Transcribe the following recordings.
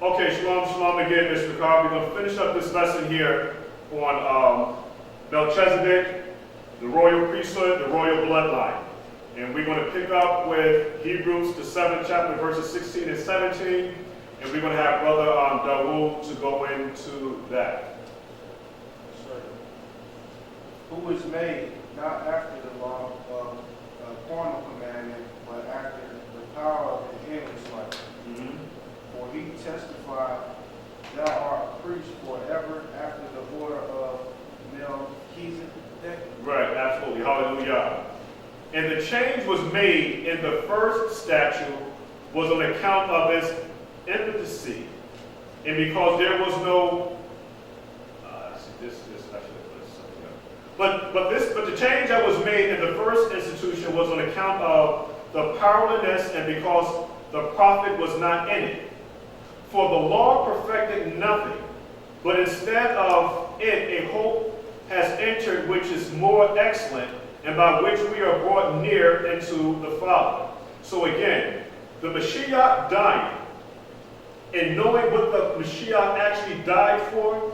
Okay, shalom again, Mr. Carr. We're going to finish up this lesson here on Melchizedek, the royal priesthood, the royal bloodline. And we're going to pick up with Hebrews, the 7th chapter, verses 16 and 17. And we're going to have Brother Dawood to go into that. Who was made not after the law of carnal commandment, but after the power of the endless life. For he testified, thou art a priest forever after the order of Melchizedek. Right, absolutely. Hallelujah. And the change was made in the first statute was on account of its infancy. And because there was no But the change that was made in the first institution was on account of the powerlessness and because the prophet was not in it. For the law perfected nothing, but instead of it a hope has entered which is more excellent, and by which we are brought near into the Father. So again, the Mashiach dying, and knowing what the Mashiach actually died for,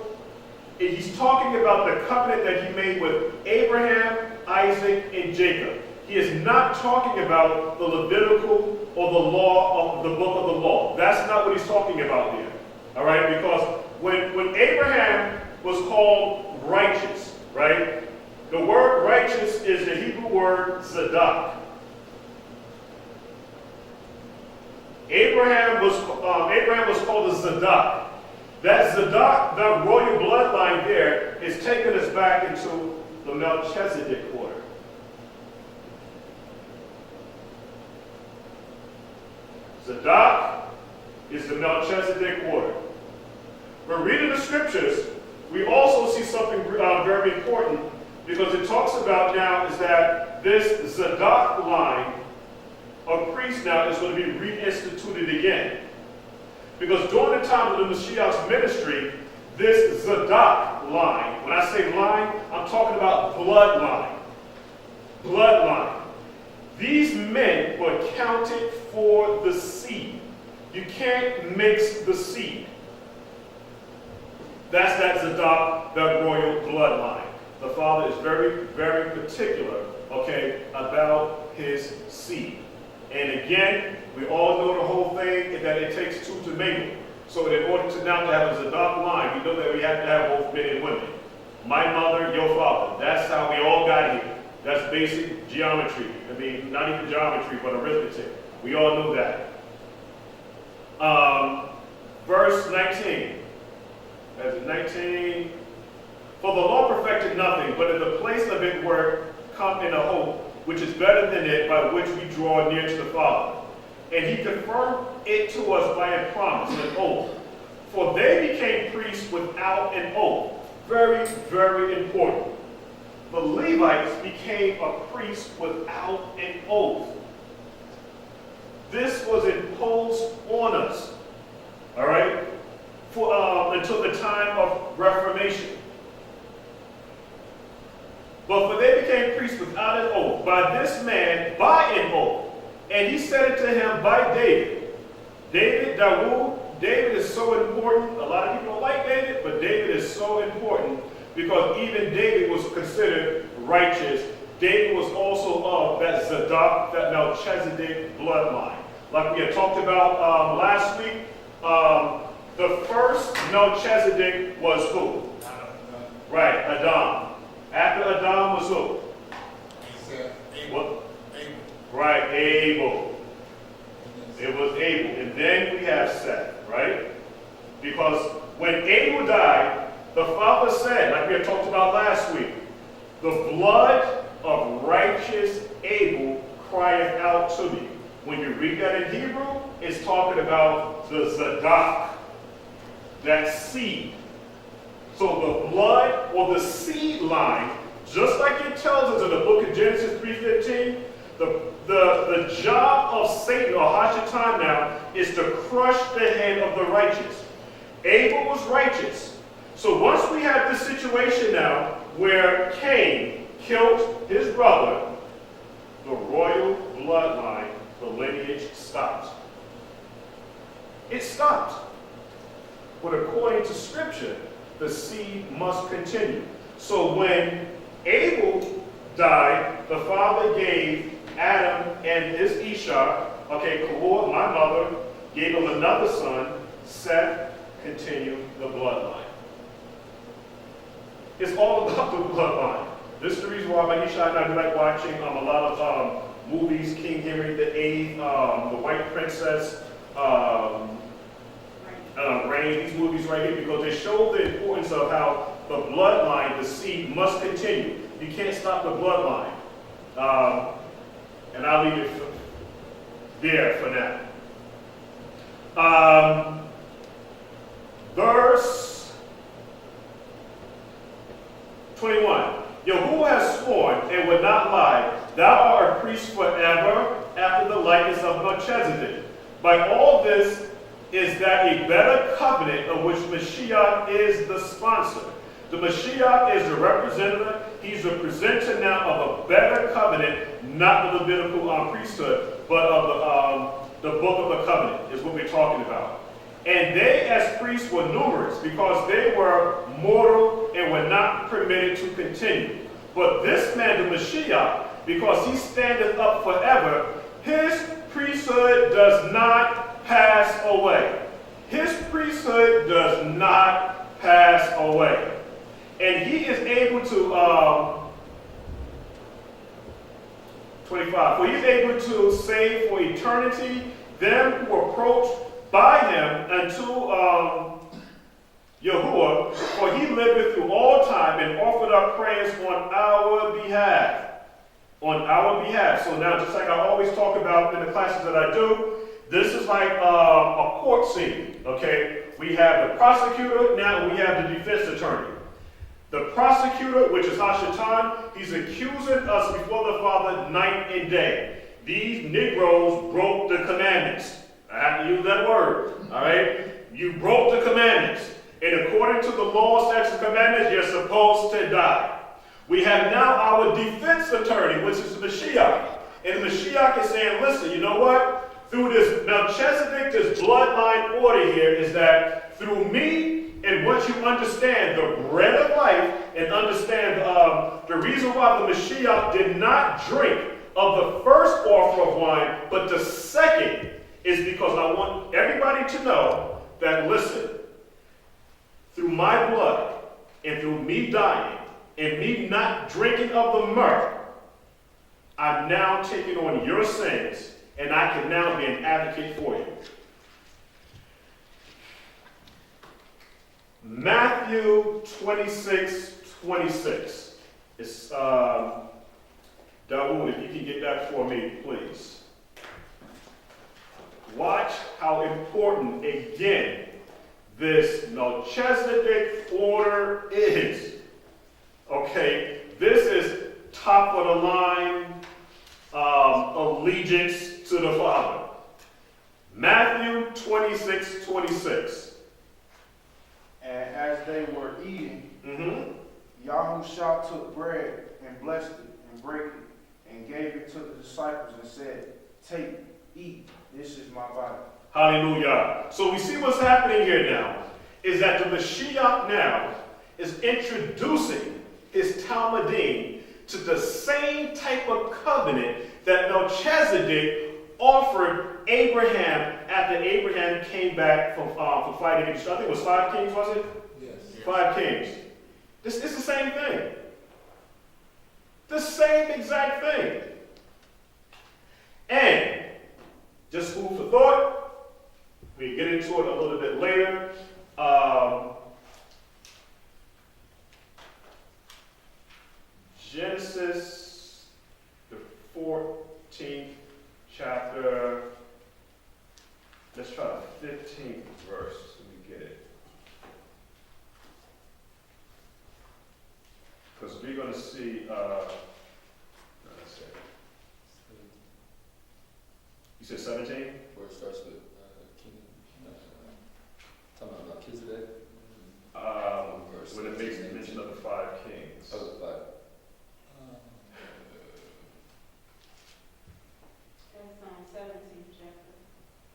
he's talking about the covenant that he made with Abraham, Isaac, and Jacob. He is not talking about the Levitical or the law of the book of the law. That's not what he's talking about here. All right? Because when Abraham was called righteous, right? The word righteous is the Hebrew word Zadok. Abraham was called a Zadok. That Zadok, that royal bloodline there, is taking us back into the Melchizedek order. Zadok is the Melchizedek order. But reading the scriptures, we also see something very important, because it talks about now is that this Zadok line of priests now is going to be reinstituted again. Because during the time of the Mashiach's ministry, this Zadok line, when I say line, I'm talking about bloodline. Bloodline. These men were counted for the seed. You can't mix the seed. That's that Zadok, that royal bloodline. The Father is very, very particular, okay, about his seed. And again, we all know the whole thing that it takes two to mingle. So in order to now to have a Zadok line, we know that we have to have both men and women. My mother, your father. That's how we all got here. That's basic geometry. I mean, not even geometry, but arithmetic. We all know that. Verse 19. That's 19. For the law perfected nothing, but in the place of it were come in a hope, which is better than it, by which we draw near to the Father. And he confirmed it to us by a promise, an oath. For they became priests without an oath. Very, very important. The Levites became a priest without an oath. This was imposed on us, all right, until the time of Reformation. But for they became priests without an oath, by this man, by an oath. And he said it to him by David. Dawood, David is so important. A lot of people don't like David, but David is so important because even David was considered righteous. David was also of that Zadok, that Melchizedek bloodline. Like we had talked about last week, the first Melchizedek was who? Right, Adam. After Adam was who? What? Right, Abel. It was Abel. And then we have Seth, right? Because when Abel died, the Father said, like we had talked about last week, the blood of righteous Abel crieth out to me. When you read that in Hebrew, it's talking about the Zadok, that seed. So the blood or the seed line, just like it tells us in the book of Genesis 3:15, the job of Satan or Hashatan now is to crush the head of the righteous. Abel was righteous. So once we have this situation now where Cain killed his brother, the royal bloodline, the lineage stopped. It stopped. but according to Scripture, the seed must continue. So when Abel died, the father gave Adam and his Isha, Lord, my mother, gave him another son, Seth, continued the bloodline. It's all about the bloodline. This is the reason why my Isha and I do like watching a lot of movies, King Henry VIII, The White Princess, Reign, these movies right here, because they show the importance of how the bloodline, the seed, must continue. You can't stop the bloodline. And I'll leave it there for now. Verse 21. Yahuwah has sworn and would not lie. Thou art a priest forever after the likeness of Melchizedek. By all this is that a better covenant of which Mashiach is the sponsor. The Mashiach is the representative. He's the presenter now of a better covenant, not the Levitical priesthood, but of the book of the covenant is what we're talking about. And they as priests were numerous because they were mortal and were not permitted to continue. But this man, the Mashiach, because he standeth up forever, his priesthood does not pass away. His priesthood does not pass away. And he is able to, 25, for he is able to save for eternity them who approach by him unto Yahuwah, for he liveth through all time and offered up prayers on our behalf. On our behalf. So now, just like I always talk about in the classes that I do, this is like a court scene, okay? We have the prosecutor, now we have the defense attorney. The prosecutor, which is Hashatan, he's accusing us before the Father night and day. These Negroes broke the commandments. I have to use that word, all right? You broke the commandments. And according to the law, statutes, and commandments, you're supposed to die. We have now our defense attorney, which is the Mashiach. And the Mashiach is saying, listen, you know what? Through this Melchizedek, this bloodline order here, is that through me, and once you understand the bread of life, and understand the reason why the Mashiach did not drink of the first offer of wine, but the second, is because I want everybody to know that, listen, through my blood, and through me dying, and me not drinking of the myrrh, I'm now taking on your sins, and I can now be an advocate for you. Matthew 26:26. It's Dawood, if you can get that for me, please. Watch how important, again, this Melchizedek order is. Okay, this is top of the line allegiance to the Father. Matthew 26:26. And as they were eating, Yahushua took bread and blessed it and brake it and gave it to the disciples and said, take, eat, this is my body. Hallelujah. So we see what's happening here now, is that the Mashiach now is introducing his Talmudim to the same type of covenant that Melchizedek offered Abraham after Abraham came back from fighting against, I think it was 5 kings, was it? Yes. 5 kings. It's the same thing. The same exact thing. And, just food for thought, we get into it a little bit later. Genesis, the 14th chapter. Let's try the 15th verse. Let me get it. Because we're going to see, let's see. You said 17? Where it starts with King, talking about Melchizedek. When it makes mention of the 5 kings. Oh, the 5. That's 17th chapter.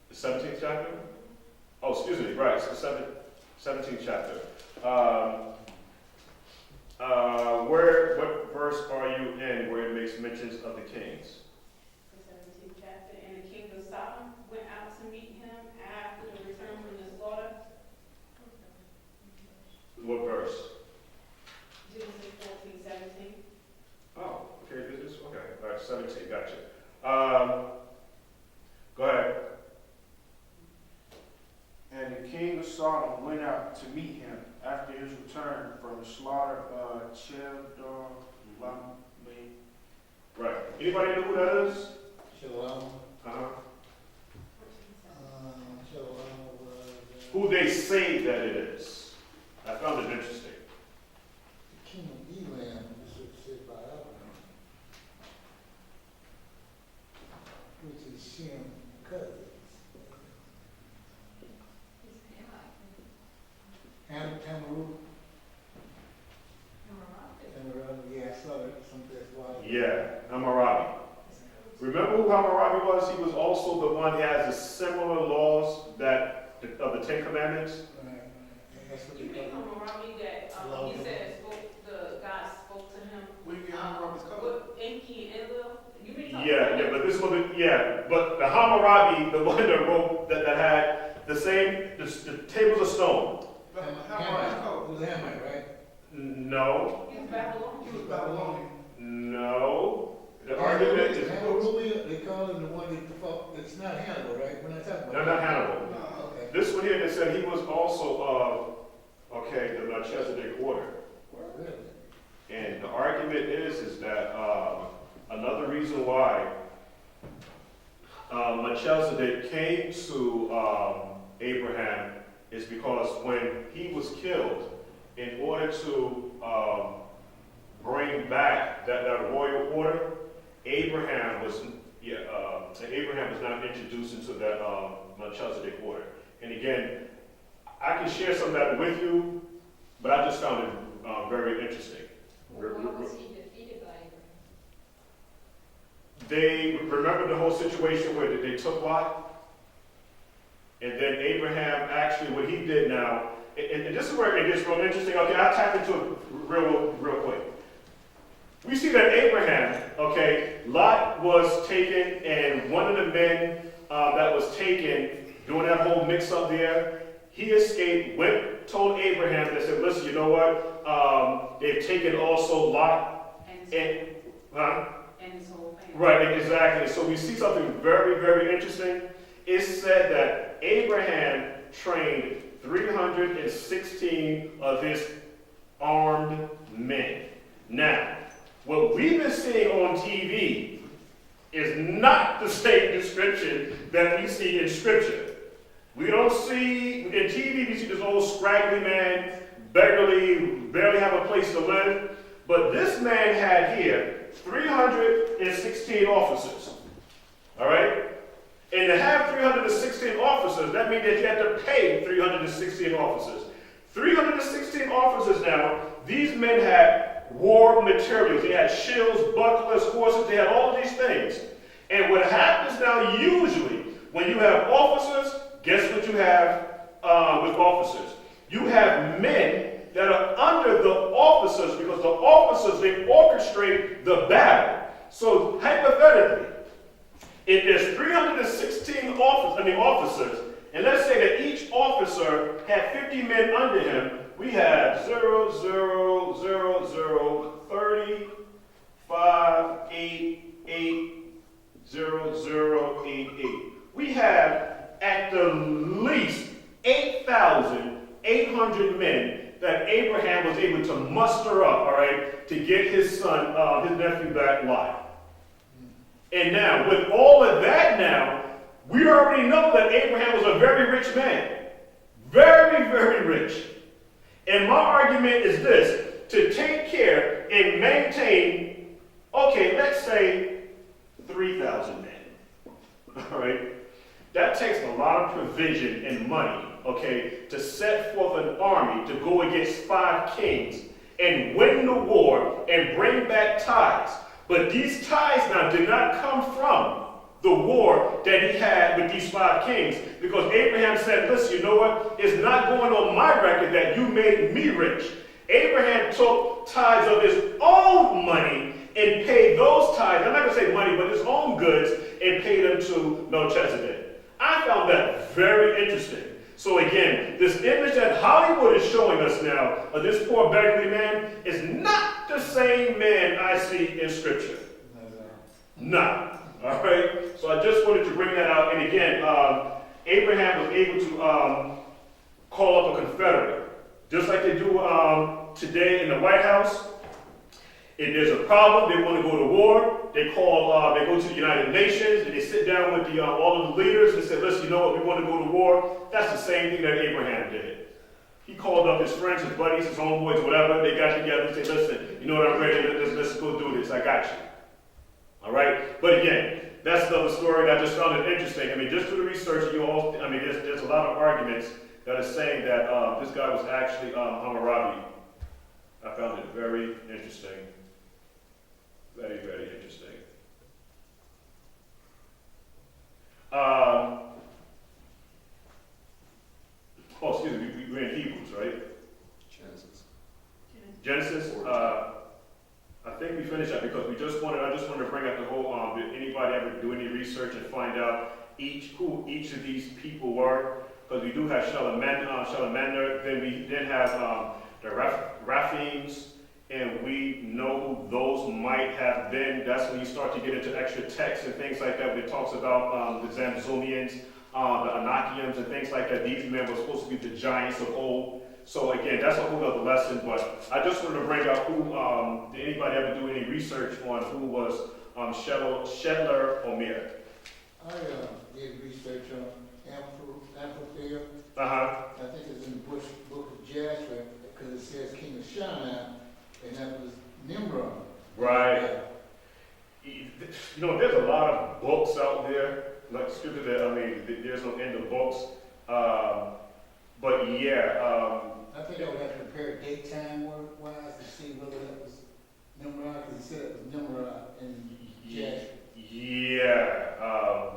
The 17th chapter? Oh, excuse me, right, so 17th chapter. What verse are you in where it makes mentions of the kings? The 17th chapter. And the king of Sodom went out to meet him after the return from the slaughter. What verse? Genesis 14:17. Oh, okay, this is, okay, all right, 17, gotcha. Go ahead. And the king of Sodom went out to meet him after his return from the slaughter of Chedorlaomer. Right. Anybody know who that is? Shalom. Uh-huh. Shalom was Who they say that it is. I found it interesting. the king of Elam. This is said by Abraham, which is Shem's cousins. Amaru. Yeah, I saw it someplace while. Yeah, Hammurabi. Remember who Hammurabi was? He was also the one that has the similar laws that of the Ten Commandments. That's what You they mean call Hammurabi that he said God spoke to him? What do you mean Hammurabi's cover? With Enki and Enlil? You mean talking Yeah, about but this one, but the Hammurabi, the one that wrote that had the same, the tables of stone. Hammurabi's cover. It was Hamite, right? No, He was Babylonian. He was Babylonian. no. The argument is They call him the one that's not Hannibal, right? We're not talking about. no, not Hannibal. No. Okay. This one here that said he was also the Melchizedek order. Really? And the argument is that another reason why Melchizedek came to Abraham is because when he was killed, in order to bring back that royal order, Abraham was not introduced into that Melchizedek order. And again, I can share some of that with you, but I just found it very interesting. Why was he defeated by Abraham? They remember the whole situation where they took Lot, and then Abraham actually, what he did now, and this is where it gets real interesting. Okay, I'll tap into it real quick. We see that Abraham, okay, Lot was taken, and one of the men that was taken during that whole mix-up there, he escaped, told Abraham, they said, listen, you know what, they've taken also Lot, And and his whole family. right, exactly. So we see something very, very interesting. It said that Abraham trained 316 of his armed men. Now, what we've been seeing on TV is not the same description that we see in Scripture. We don't see, in TV, we see this old scraggly man, barely have a place to live. But this man had here 316 officers. All right? And to have 316 officers, that means that you had to pay 316 officers. 316 officers now, these men had war materials. They had shields, bucklers, horses, they had all of these things. And what happens now, usually, when you have officers, guess what you have with officers? You have men that are under the officers, because the officers, they orchestrate the battle. So hypothetically, if there's 316 officers, and let's say that each officer had 50 men under him, we have 0, 0, 0, 0, 30, 5, 8, 8, 0, 0, 8, 8. We have at the least 8,800 men that Abraham was able to muster up, all right, to get his son, his nephew back alive. And now, with all of that now, we already know that Abraham was a very rich man. Very, very rich. And my argument is this: to take care and maintain, okay, let's say 3,000 men. All right? That takes a lot of provision and money, okay, to set forth an army to go against 5 kings and win the war and bring back tithes. But these tithes now did not come from the war that he had with these 5 kings. Because Abraham said, listen, you know what? It's not going on my record that you made me rich. Abraham took tithes of his own money and paid those tithes, I'm not going to say money, but his own goods, and paid them to Melchizedek. I found that very interesting. So again, this image that Hollywood is showing us now of this poor beggarly man is not the same man I see in Scripture. No. All right? So I just wanted to bring that out. And again, Abraham was able to call up a confederate. Just like they do today in the White House. If there's a problem, they want to go to war, they go to the United Nations, and they sit down with all of the leaders and say, listen, you know what, we want to go to war. That's the same thing that Abraham did. He called up his friends, his buddies, his homeboys, whatever. They got together and said, listen, you know what, I'm ready. Let's go do this. I got you. All right? But again, that's another story that I just found it interesting. I mean, just through the research, there's a lot of arguments that are saying that this guy was actually Hammurabi. I found it very interesting. Very, very interesting. Excuse me, we're in Hebrews, right? Genesis. I think we finished that because I just wanted to bring up the whole, did anybody ever do any research and find out who each of these people were? Because we do have Shalamander, then we have the Raphims, and we know who those might have been. That's when you start to get into extra texts and things like that, when it talks about the Zamzumians, the Anakians, and things like that. These men were supposed to be the giants of old. So again, that's a whole other lesson, but I just wanted to bring out who, did anybody ever do any research on who was Shedler Omer? I did research on Amphitheater. Uh-huh. I think it's in the book of Jasher, because it says King of Shinar, and that was Nimrod. Right. You know, there's a lot of books out there, like scripture that, there's no end of books. But yeah. I think I would have to compare date time wise to see whether that was Nimrod, because he said it was Nimrod in Jasher. Yeah.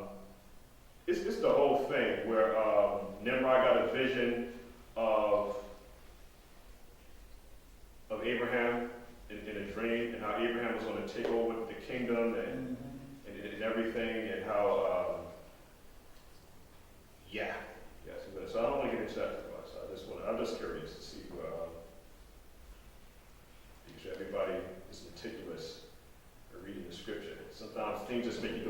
It's the whole thing where Nimrod got a vision of Abraham in a dream, and how Abraham was going to take over the kingdom and everything, and how so I don't want to get into that too much. I'm just curious to see because everybody is meticulous in reading the scripture. Sometimes things just make you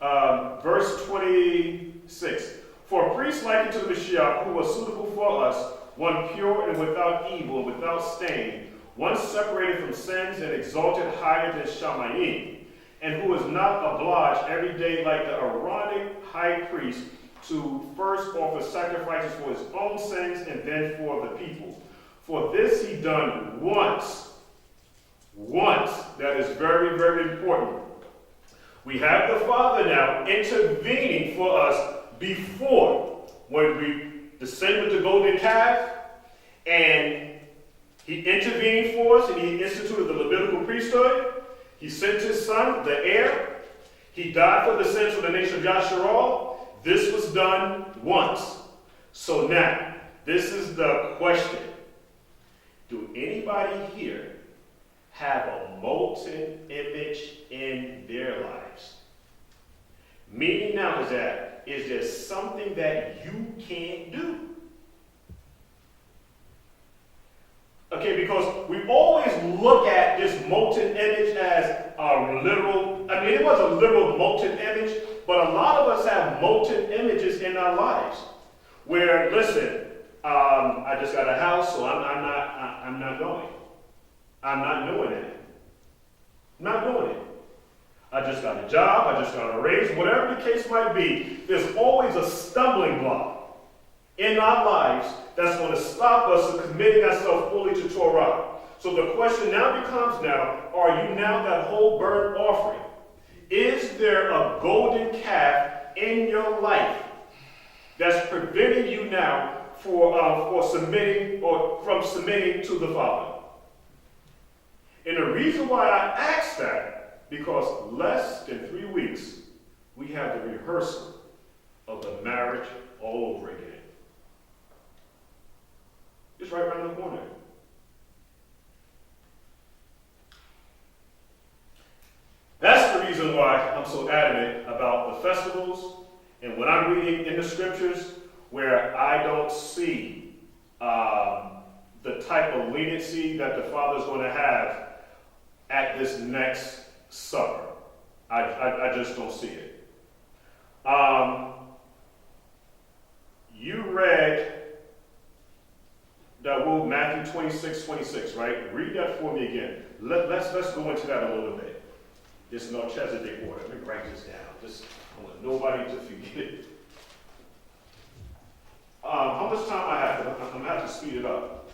go, Verse 26. For a priest likened to the Mashiach, who was suitable for us, one pure and without evil, and without stain, one separated from sins and exalted higher than Shamayim, and who is not obliged every day like the Aaronic high priest to first offer sacrifices for his own sins and then for the people. For this he done once. Once. That is very, very important. We have the Father now intervening for us before, when we descend with the golden calf, and he intervened for us, and he instituted the Levitical priesthood. He sent his son, the heir. He died for the sins of the nation of Yashra'al. This was done once. So now, this is the question. Do anybody here have a molten image in their lives? Meaning now is that, is there something that you can't do? Okay, because we always look at this molten image as a literal, it was a literal molten image, but a lot of us have molten images in our lives. Where, listen, I just got a house, so I'm not going. I'm not doing it. Not doing it. I just got a job, I just got a raise, whatever the case might be, there's always a stumbling block in our lives that's going to stop us from committing ourselves fully to Torah. So the question now becomes are you now that whole burnt offering? Is there a golden calf in your life that's preventing you now from submitting to the Father? And the reason why I ask that Because less than 3 weeks, we have the rehearsal of the marriage all over again. It's right around the corner. That's the reason why I'm so adamant about the festivals, and when I'm reading in the scriptures where I don't see the type of leniency that the Father's going to have at this next supper. I just don't see it. You read that word Matthew 26, right? Read that for me again. Let's go into that a little bit. This Melchizedek order. Let me write this down. Just I want nobody to forget it. How much time I have? I'm going to have to speed it up.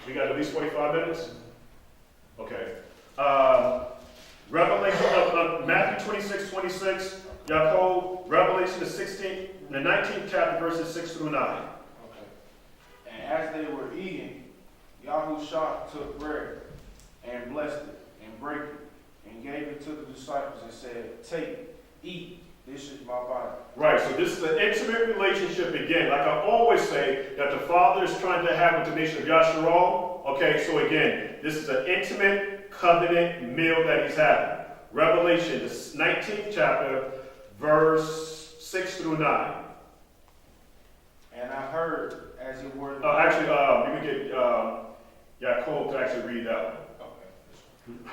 We got at least 45 minutes? Okay. Revelation of Matthew 26, Yaakov, Revelation the 16th, the 19th chapter, verses 6 through 9. Okay. And as they were eating, Yahushua took bread and blessed it and brake it and gave it to the disciples and said, "Take, eat, this is my body." Right, so this is an intimate relationship again. Like I always say, that the Father is trying to have with the nation of Yashra'al. Okay, so again, this is an intimate covenant meal that he's having. Revelation, the 19th chapter, verse 6 through 9. And I heard, as it were... We can get Yaakov to actually read that one. Okay.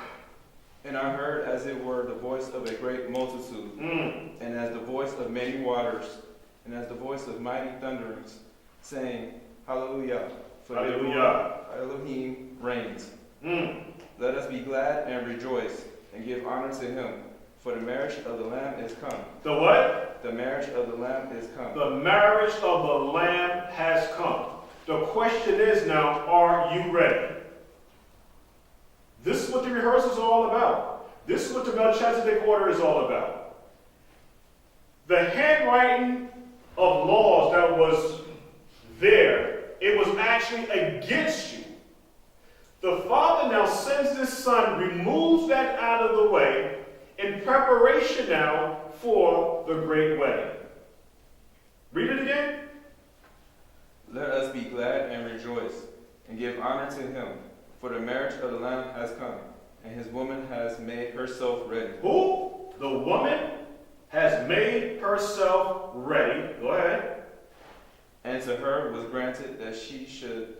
And I heard as it were the voice of a great multitude, and as the voice of many waters, and as the voice of mighty thunderings, saying, Hallelujah, for the Lord Elohim reigns. Let us be glad and rejoice, and give honor to him, for the marriage of the Lamb is come. The what? The marriage of the Lamb is come. The marriage of the Lamb has come. The question is now, are you ready? This is what the rehearsal is all about. This is what the Melchizedek order is all about. The handwriting of laws that was there, it was actually against you. The Father now sends his Son, removes that out of the way, in preparation now for the great wedding. Read it again. Let us be glad and rejoice, and give honor to him, for the marriage of the Lamb has come, and his woman has made herself ready. Who? The woman has made herself ready. Go ahead. And to her was granted that she should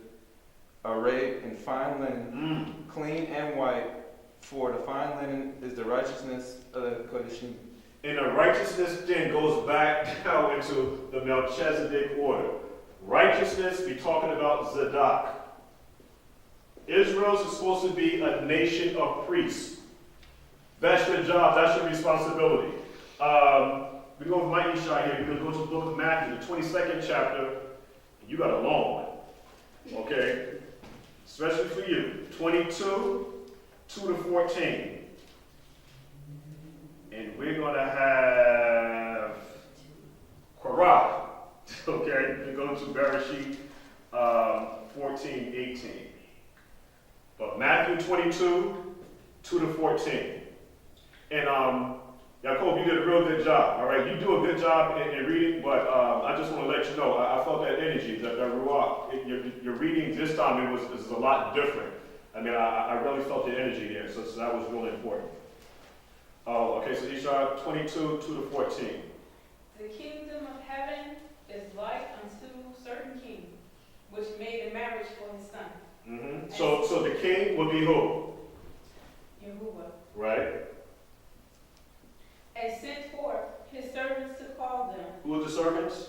array in fine linen, clean and white, for the fine linen is the righteousness of the Kodeshim. And the righteousness then goes back now into the Melchizedek order. Righteousness, we're talking about Zadok. Israel is supposed to be a nation of priests. That's your job. That's your responsibility. We go with my Ishai here. We're going to go to the book of Matthew, the 22nd chapter. You got a long one. Okay? Especially for you. 22, 2 to 14. And we're going to have Korah. Okay? We're going to Bereshit 14, 18. But Matthew 22, 2 to 14. And Yaakov, you did a real good job. All right, you do a good job in reading, but I just want to let you know, I felt that energy, that ruach. Your reading this time is a lot different. I mean, I really felt the energy there, so that was really important. Okay, so Yashra'al 22, 2 to 14. The kingdom of heaven is like unto certain king, which made a marriage for his son. Mm-hmm. So the king would be who? Yahuwah. Right. And sent forth his servants to call them. Who are the servants?